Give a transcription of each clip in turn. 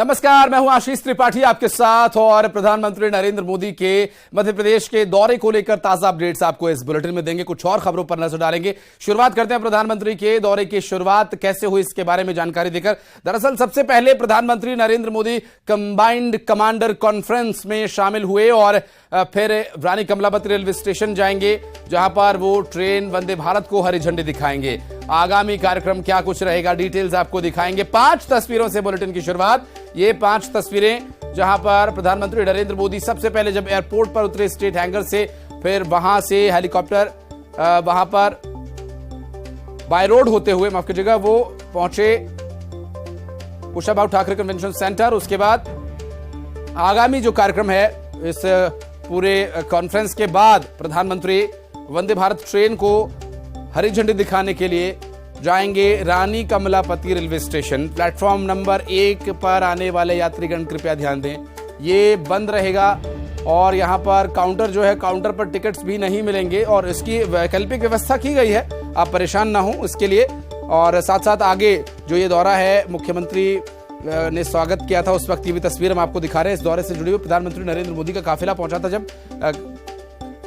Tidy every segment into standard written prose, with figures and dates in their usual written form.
नमस्कार, मैं हूं आशीष त्रिपाठी आपके साथ और प्रधानमंत्री नरेंद्र मोदी के मध्य प्रदेश के दौरे को लेकर ताजा अपडेट्स आपको इस बुलेटिन में देंगे। कुछ और खबरों पर नजर डालेंगे। शुरुआत करते हैं प्रधानमंत्री के दौरे की शुरुआत कैसे हुई इसके बारे में जानकारी देकर। दरअसल सबसे पहले प्रधानमंत्री Narendra Modi combined commander conference में शामिल हुए और फिर रानी कमलापति रेलवे स्टेशन जाएंगे, जहां पर वो ट्रेन वंदे भारत को हरी झंडी दिखाएंगे। आगामी कार्यक्रम क्या कुछ रहेगा, डिटेल्स आपको दिखाएंगे। 5 तस्वीरों से बुलेटिन की शुरुआत। ये 5 तस्वीरें जहां पर प्रधानमंत्री नरेंद्र मोदी सबसे पहले जब एयरपोर्ट पर उतरे स्टेट हैंगर से, फिर वहां से हेलीकॉप्टर वहां पर बाय रोड होते हुए माफ कीजिएगा वो पहुंचे कुशाभाऊ ठाकरे कन्वेंशन सेंटर। उसके बाद आगामी जो कार्यक्रम है इस पूरे कॉन्फ्रेंस के बाद प्रधानमंत्री वंदे भारत ट्रेन को हरी झंडी दिखाने के लिए जाएंगे Rani Kamlapati railway station. Platform number 1 पर आने वाले यात्रीगण कृपया ध्यान दें, ये बंद रहेगा और यहां पर काउंटर जो है, काउंटर पर टिकट्स भी नहीं मिलेंगे और इसकी वैकल्पिक व्यवस्था की गई है, आप परेशान ना हो इसके लिए। और साथ साथ आगे जो ये दौरा है, मुख्यमंत्री ने स्वागत किया था, उस वक्त की भी तस्वीर हम आपको दिखा रहे हैं। इस दौरे से जुड़ी हुई प्रधानमंत्री नरेंद्र मोदी का काफिला पहुंचा था जब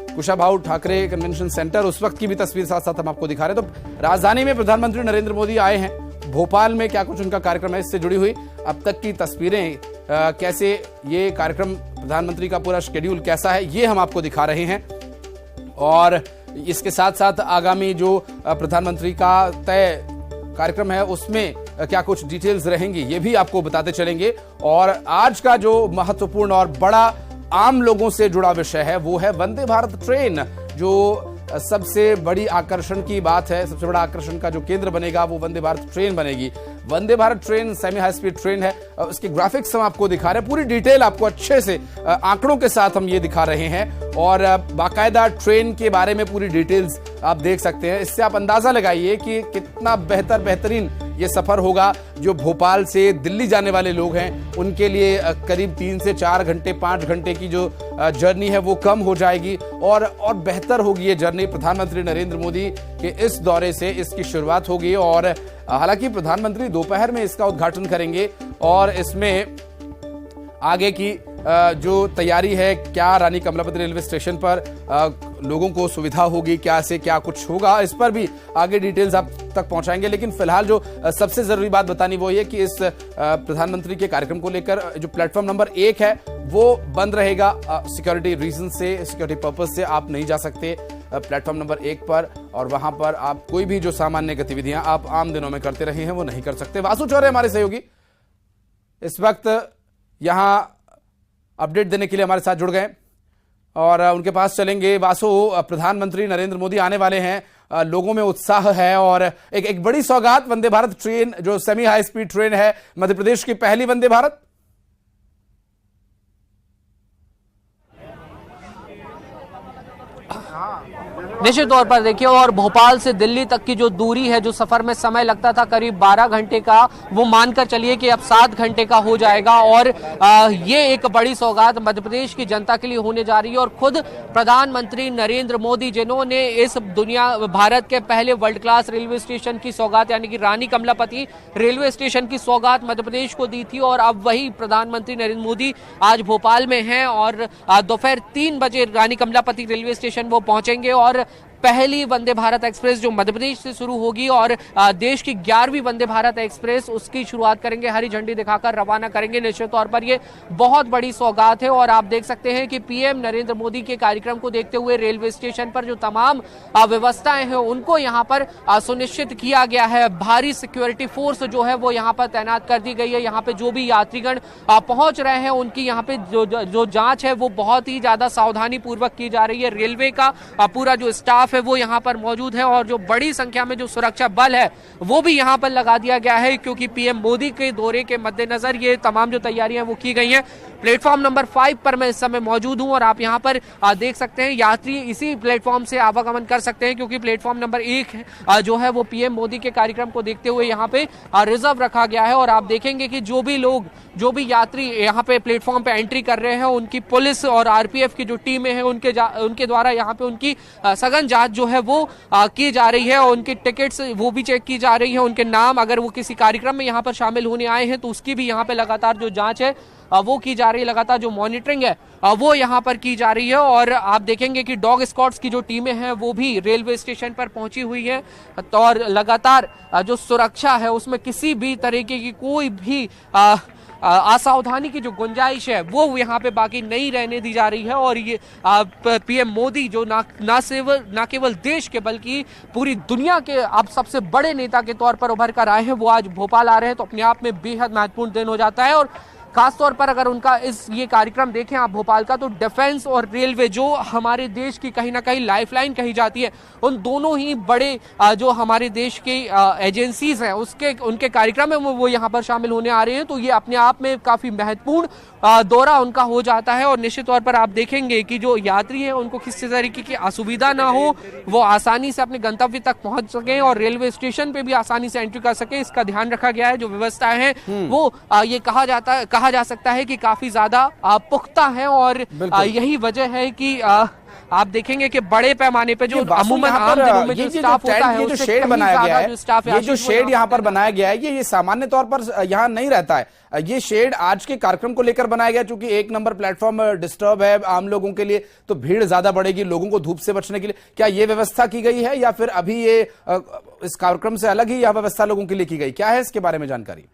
कुशाभाऊ ठाकरे कन्वेंशन सेंटर, उस वक्त की भी तस्वीर साथ साथ हम आपको दिखा रहे हैं। तो राजधानी में प्रधानमंत्री नरेंद्र मोदी आए हैं, भोपाल में क्या कुछ उनका कार्यक्रम है इससे जुड़ी हुई अब तक की तस्वीरें, कैसे ये कार्यक्रम प्रधानमंत्री का पूरा शेड्यूल कैसा है, ये हम आपको दिखा रहे हैं। और इसके साथ साथ आगामी जो प्रधानमंत्री का तय कार्यक्रम है उसमें क्या कुछ डिटेल्स रहेंगी ये भी आपको बताते चलेंगे। और आज का जो महत्वपूर्ण और बड़ा आम लोगों से जुड़ा विषय है वो है वंदे भारत ट्रेन, जो सबसे बड़ी आकर्षण की बात है। सबसे बड़ा आकर्षण का जो केंद्र बनेगा वो वंदे भारत ट्रेन बनेगी। Vande Bharat train semi high speed train है, उसके ग्राफिक्स हम आपको दिखा रहे हैं, पूरी डिटेल आपको अच्छे से आंकड़ों के साथ हम ये दिखा रहे हैं और बाकायदा ट्रेन के बारे में पूरी डिटेल्स आप देख सकते हैं। इससे आप अंदाजा लगाइए कि कितना बेहतरीन ये सफर होगा। जो भोपाल से दिल्ली जाने वाले लोग हैं उनके लिए करीब 3 से 4 घंटे 5 घंटे की जो जर्नी है वो कम हो जाएगी और बेहतर होगी ये जर्नी। प्रधानमंत्री नरेंद्र मोदी के इस दौरे से इसकी शुरुआत होगी और हालांकि प्रधानमंत्री दोपहर में इसका उद्घाटन करेंगे और इसमें आगे की जो तैयारी है, क्या रानी कमलापति रेलवे स्टेशन पर लोगों को सुविधा होगी, क्या से क्या कुछ होगा, इस पर भी आगे डिटेल्स आप तक पहुंचाएंगे। लेकिन फिलहाल जो सबसे जरूरी बात बतानी वो ये कि इस प्रधानमंत्री के कार्यक्रम को लेकर जो प्लेटफॉर्म नंबर 1 है वो बंद रहेगा। सिक्योरिटी रीजन से, सिक्योरिटी पर्पज से आप नहीं जा सकते प्लेटफॉर्म नंबर 1 पर, और वहां पर आप कोई भी जो सामान्य गतिविधियां आप आम दिनों में करते रहे हैं वो नहीं कर सकते। वासु चौरे हमारे सहयोगी इस वक्त यहां अपडेट देने के लिए हमारे साथ जुड़ गए और उनके पास चलेंगे। वासु, प्रधानमंत्री नरेंद्र मोदी आने वाले हैं, लोगों में उत्साह है और एक बड़ी सौगात वंदे भारत ट्रेन जो सेमी हाई स्पीड ट्रेन है, मध्य प्रदेश की पहली वंदे भारत। निश्चित तौर पर देखिए, और भोपाल से दिल्ली तक की जो दूरी है, जो सफर में समय लगता था करीब 12 घंटे का, वो मानकर चलिए कि अब 7 घंटे का हो जाएगा। और ये एक बड़ी सौगात मध्य प्रदेश की जनता के लिए होने जा रही है। और खुद प्रधानमंत्री नरेंद्र मोदी, जिन्होंने इस भारत के पहले वर्ल्ड क्लास रेलवे स्टेशन की सौगात यानी कि रानी कमलापति रेलवे स्टेशन की सौगात मध्य प्रदेश को दी थी, और अब वही प्रधानमंत्री नरेंद्र मोदी आज भोपाल में हैं और दोपहर 3 बजे रानी कमलापति रेलवे स्टेशन वो पहुंचेंगे और पहली वंदे भारत एक्सप्रेस जो मध्य प्रदेश से शुरू होगी और देश की 11वीं वंदे भारत एक्सप्रेस, उसकी शुरुआत करेंगे, हरी झंडी दिखाकर रवाना करेंगे। निश्चित तौर पर ये बहुत बड़ी सौगात है और आप देख सकते हैं कि पीएम नरेंद्र मोदी के कार्यक्रम को देखते हुए रेलवे स्टेशन पर जो तमाम व्यवस्थाएं हैं उनको यहाँ पर सुनिश्चित किया गया है। भारी सिक्योरिटी फोर्स जो है वो यहाँ पर तैनात कर दी गई है। यहाँ पे जो भी यात्रीगण पहुंच रहे हैं उनकी यहाँ पे जो जांच है वो बहुत ही ज्यादा सावधानी पूर्वक की जा रही है। रेलवे का पूरा जो स्टाफ है वो यहाँ पर मौजूद है और जो बड़ी संख्या में जो सुरक्षा बल है वो भी यहाँ पर लगा दिया गया है, क्योंकि पीएम मोदी के दौरे के मद्देनजर ये तमाम जो तैयारियां वो की गई हैं। प्लेटफॉर्म नंबर 5 पर मैं इस समय मौजूद हूं और आप यहाँ पर देख सकते हैं यात्री इसी प्लेटफॉर्म से आवागमन कर सकते हैं, क्योंकि प्लेटफॉर्म नंबर 1 जो है वो पीएम मोदी के कार्यक्रम को देखते हुए यहाँ पे रिजर्व रखा गया है। और आप देखेंगे कि जो भी यात्री यहाँ पे प्लेटफॉर्म पे एंट्री कर रहे हैं उनकी पुलिस और आरपीएफ की जो टीमें हैं उनके द्वारा यहाँ पे उनकी सघन जांच जो है वो की जा रही है और उनकी टिकट्स वो भी चेक की जा रही है, उनके नाम अगर वो किसी कार्यक्रम में यहाँ पर शामिल होने आए हैं तो उसकी भी यहाँ पे लगातार जो जांच है वो की जा रही है, लगातार जो मॉनिटरिंग है वो यहाँ पर की जा रही है। और आप देखेंगे कि डॉग स्क्वाड्स की जो टीमें हैं वो भी रेलवे स्टेशन पर पहुंची हुई है तो और लगातार जो सुरक्षा है उसमें किसी भी तरीके की कोई भी असावधानी की जो गुंजाइश है वो यहाँ पे बाकी नहीं रहने दी जा रही है। और ये पीएम मोदी जो ना केवल देश के बल्कि पूरी दुनिया के अब सबसे बड़े नेता के तौर पर उभर कर आए हैं, वो आज भोपाल आ रहे हैं तो अपने आप में बेहद महत्वपूर्ण दिन हो जाता है। और खासतौर पर अगर उनका ये कार्यक्रम देखें आप भोपाल का, तो डिफेंस और रेलवे जो हमारे देश की कहीं ना कहीं लाइफलाइन कही जाती है, उन दोनों ही बड़े जो हमारे देश के एजेंसीज हैं उनके कार्यक्रम में वो यहाँ पर शामिल होने आ रहे हैं। तो ये अपने आप में काफी महत्वपूर्ण दौरा उनका हो जाता है। और निश्चित तौर पर आप देखेंगे कि जो यात्री हैं उनको किसी तरीके की असुविधा ना हो, वो आसानी से अपने गंतव्य तक पहुंच सकें और रेलवे स्टेशन पे भी आसानी से एंट्री कर सके, इसका ध्यान रखा गया है। जो व्यवस्थाएं हैं वो ये कहा जा सकता है कि काफी ज्यादा पुख्ता है और यही वजह है कि आप देखेंगे कि बड़े पैमाने पे जो अमूमन आम दिनों में जो स्टाफ होता है, जो शेड बनाया गया है, ये जो शेड यहाँ पर बनाया गया है, ये सामान्य तौर पर यहाँ नहीं रहता है। ये शेड आज के कार्यक्रम को लेकर बनाया गया, क्योंकि एक नंबर प्लेटफॉर्म डिस्टर्ब है आम लोगों के लिए, तो भीड़ ज्यादा बढ़ेगी लोगों को धूप से बचने के लिए। क्या ये व्यवस्था की गई है या फिर अभी ये इस कार्यक्रम से अलग ही यह व्यवस्था लोगों के लिए की गई, क्या है इसके बारे में जानकारी?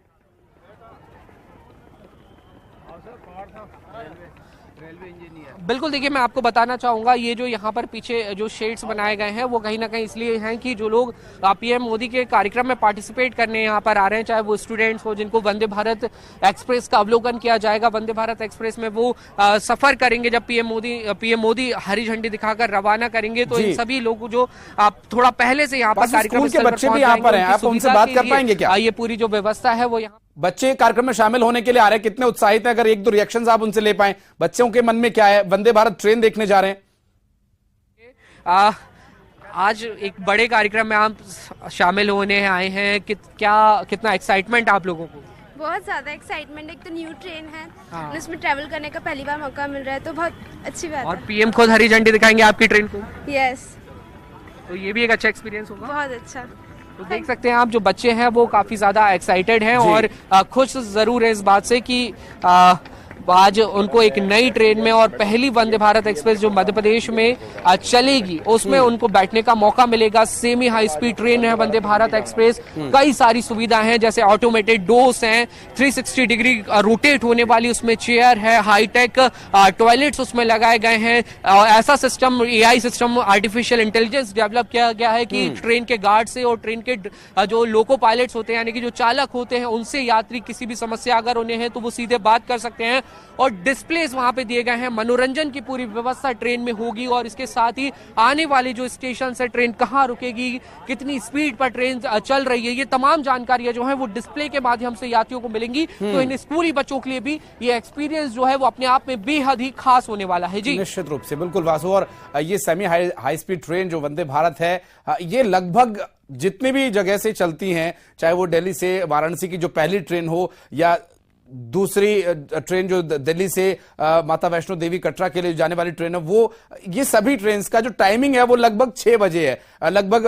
बिल्कुल, देखिए मैं आपको बताना चाहूंगा, ये जो यहाँ पर पीछे जो शेड्स बनाए गए हैं वो कहीं ना कहीं इसलिए हैं कि जो लोग पीएम मोदी के कार्यक्रम में पार्टिसिपेट करने यहाँ पर आ रहे हैं, चाहे वो स्टूडेंट्स हो जिनको वंदे भारत एक्सप्रेस का अवलोकन किया जाएगा, वंदे भारत एक्सप्रेस में वो सफर करेंगे जब पीएम मोदी हरी झंडी दिखाकर रवाना करेंगे, तो इन सभी लोग जो थोड़ा पहले से यहाँ पर कार्यक्रम के बच्चे भी यहाँ पर हैं, आप उनसे बात कर पाएंगे क्या? ये पूरी जो व्यवस्था है वो यहाँ बच्चे कार्यक्रम में शामिल होने के लिए आ रहे हैं, कितने उत्साहित हैं? अगर एक दो रिएक्शंस आप उनसे ले पाएं, बच्चों के मन में क्या है? वंदे भारत ट्रेन देखने जा रहे हैं, आज एक बड़े कार्यक्रम में आप शामिल होने आए हैं, कितना एक्साइटमेंट आप लोगों को? बहुत ज्यादा एक्साइटमेंट, एक तो न्यू ट्रेन है, इसमें ट्रैवल करने का पहली बार मौका मिल रहा है, तो बहुत अच्छी बात है। और पीएम खुद हरी झंडी दिखाएंगे आपकी ट्रेन को? यस, तो ये भी एक अच्छा एक्सपीरियंस होगा। बहुत अच्छा। तो देख सकते हैं आप, जो बच्चे हैं वो काफी ज्यादा एक्साइटेड हैं और खुश जरूर है इस बात से कि आज उनको एक नई ट्रेन में और पहली वंदे भारत एक्सप्रेस जो मध्य प्रदेश में चलेगी उसमें उनको बैठने का मौका मिलेगा। सेमी हाई स्पीड ट्रेन है वंदे भारत एक्सप्रेस, कई सारी सुविधा हैं जैसे ऑटोमेटेड डोर्स हैं, 360 डिग्री रोटेट होने वाली उसमें चेयर है, हाईटेक टॉयलेट्स उसमें लगाए गए हैं। ऐसा system, AI system, artificial intelligence develop किया गया है कि ट्रेन के गार्ड से और ट्रेन के जो लोको पायलट्स होते हैं यानी कि जो चालक होते हैं उनसे यात्री किसी भी समस्या अगर उन्हें है तो वो सीधे बात कर सकते हैं। और डिस्प्लेस वहां पे दिए गए हैं, मनोरंजन की पूरी व्यवस्था ट्रेन में होगी और इसके साथ ही आने वाले जो स्टेशन है, ट्रेन कहां रुकेगी, कितनी स्पीड पर ट्रेन चल रही है, ये तमाम जानकारियां जो है वो डिस्प्ले के माध्यम से यात्रियों को मिलेंगी। तो इन स्कूली बच्चों के लिए भी ये एक्सपीरियंस जो है वो अपने आप में बेहद ही खास होने वाला है। जी निश्चित रूप से, बिल्कुल वासु। और ये सेमी हाई स्पीड ट्रेन जो वंदे भारत है, ये लगभग जितनी भी जगह से चलती हैं, चाहे वो दिल्ली से वाराणसी की जो पहली ट्रेन हो या दूसरी ट्रेन जो दिल्ली से माता वैष्णो देवी कटरा के लिए जाने वाली ट्रेन है, वो ये सभी ट्रेन का जो टाइमिंग है वो लगभग 6 बजे है, लगभग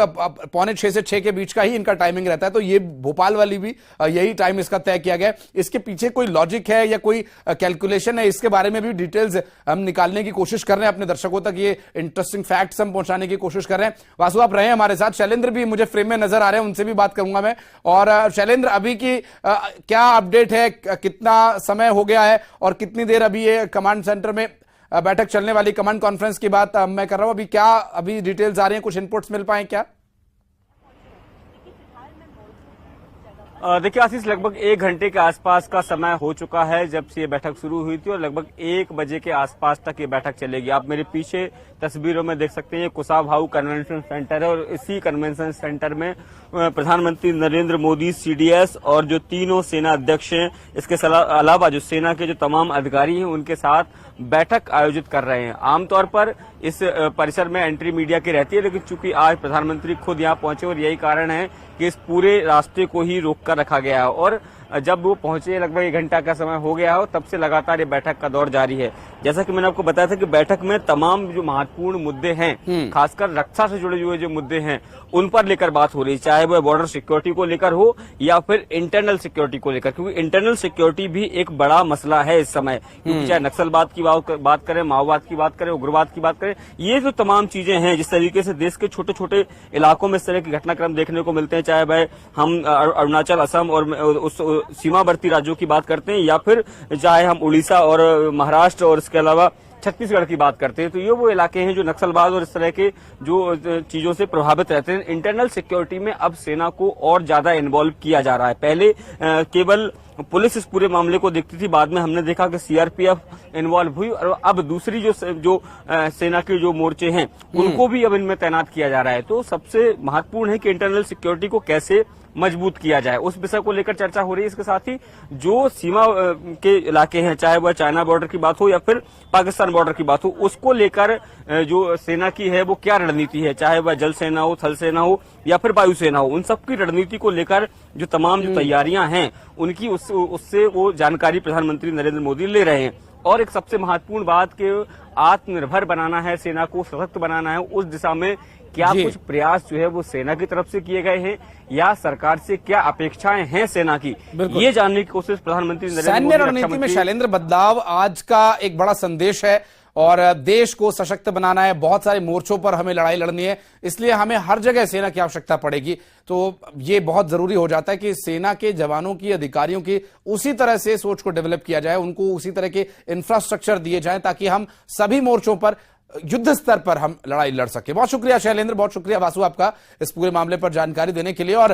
5:45 से 6 के बीच का ही इनका टाइमिंग रहता है। तो ये भोपाल वाली भी यही टाइम इसका तय किया गया है। इसके पीछे कोई लॉजिक है या कोई कैलकुलेशन है, इसके बारे में भी डिटेल्स हम निकालने की कोशिश कर रहे हैं अपने दर्शकों तक, ये इंटरेस्टिंग फैक्ट्स हम पहुंचाने की कोशिश कर रहे हैं। वासु आप रहे हमारे साथ, शैलेंद्र भी मुझे फ्रेम में नजर आ रहे हैं, उनसे भी बात करूंगा मैं। और शैलेंद्र, अभी की क्या अपडेट है, कितना समय हो गया है और कितनी देर अभी ये कमांड सेंटर में बैठक चलने वाली, कमांड कॉन्फ्रेंस की बात मैं कर रहा हूं, अभी क्या अभी डिटेल्स आ रही हैं, कुछ इनपुट्स मिल पाए क्या? देखिए आशीष, लगभग 1 घंटे के आसपास का समय हो चुका है जब से ये बैठक शुरू हुई थी और लगभग 1 बजे के आसपास तक ये बैठक चलेगी। आप मेरे पीछे तस्वीरों में देख सकते हैं, ये कुशाभाऊ कन्वेंशन सेंटर है और इसी कन्वेंशन सेंटर में प्रधानमंत्री नरेंद्र मोदी, सीडीएस और जो तीनों सेना अध्यक्ष हैं, इसके अलावा जो सेना के जो तमाम अधिकारी हैं उनके साथ बैठक आयोजित कर रहे हैं। आमतौर पर इस परिसर में एंट्री मीडिया की रहती है, लेकिन चूंकि आज प्रधानमंत्री खुद यहाँ पहुंचे और यही कारण है कि इस पूरे रास्ते को ही रोक कर रखा गया है। और जब वो पहुंचे लगभग 1 घंटा का समय हो गया हो, तब से लगातार ये बैठक का दौर जारी है। जैसा कि मैंने आपको बताया था कि बैठक में तमाम जो महत्वपूर्ण मुद्दे हैं, खासकर रक्षा से जुड़े हुए जो मुद्दे हैं, उन पर लेकर बात हो रही है, चाहे वह बॉर्डर सिक्योरिटी को लेकर हो या फिर इंटरनल सिक्योरिटी को लेकर, क्योंकि इंटरनल सिक्योरिटी भी एक बड़ा मसला है इस समय। क्योंकि चाहे नक्सलवाद की बात करें, माओवाद की बात करें, उग्रवाद की बात करें, ये जो तमाम चीजें हैं, जिस तरीके से देश के छोटे छोटे इलाकों में इस तरह के घटनाक्रम देखने को मिलते हैं, चाहे वह हम अरुणाचल, असम और उस सीमावर्ती राज्यों की बात करते हैं या फिर चाहे हम उड़ीसा और महाराष्ट्र और इसके अलावा छत्तीसगढ़ की बात करते हैं, तो ये वो इलाके हैं जो नक्सलवाद और इस तरह के जो चीजों से प्रभावित रहते हैं। इंटरनल सिक्योरिटी में अब सेना को और ज्यादा इन्वॉल्व किया जा रहा है। पहले केवल पुलिस इस पूरे मामले को देखती थी, बाद में हमने देखा कि सीआरपीएफ इन्वॉल्व हुई और अब दूसरी जो सेना के जो मोर्चे हैं उनको भी अब इनमें तैनात किया जा रहा है। तो सबसे महत्वपूर्ण है कि इंटरनल सिक्योरिटी को कैसे मजबूत किया जाए, उस विषय को लेकर चर्चा हो रही है। इसके साथ ही जो सीमा के इलाके हैं, चाहे वह चाइना बॉर्डर की बात हो या फिर पाकिस्तान बॉर्डर की बात हो, उसको लेकर जो सेना की है वो क्या रणनीति है, चाहे वह जल सेना हो, थल सेना हो या फिर वायुसेना हो, उन सबकी रणनीति को लेकर जो तमाम जो तैयारियां हैं उनकी उससे वो जानकारी प्रधानमंत्री नरेंद्र मोदी ले रहे हैं। और एक सबसे महत्वपूर्ण बात कि आत्मनिर्भर बनाना है, सेना को सशक्त बनाना है, उस दिशा में क्या कुछ प्रयास जो है वो सेना की तरफ से किए गए हैं या सरकार से क्या अपेक्षाएं हैं सेना की, ये जानने की कोशिश प्रधानमंत्री नरेंद्र मोदी सैन्य रणनीति में शैलेंद्र बदलाव आज का एक बड़ा संदेश है और देश को सशक्त बनाना है। बहुत सारे मोर्चों पर हमें लड़ाई लड़नी है, इसलिए हमें हर जगह सेना की आवश्यकता पड़ेगी। तो ये बहुत जरूरी हो जाता है कि सेना के जवानों की, अधिकारियों की उसी तरह से सोच को डेवलप किया जाए, उनको उसी तरह के इंफ्रास्ट्रक्चर दिए जाएं ताकि हम सभी मोर्चों पर युद्ध स्तर पर हम लड़ाई लड़ सके। बहुत शुक्रिया शैलेंद्र, बहुत शुक्रिया वासु आपका इस पूरे मामले पर जानकारी देने के लिए। और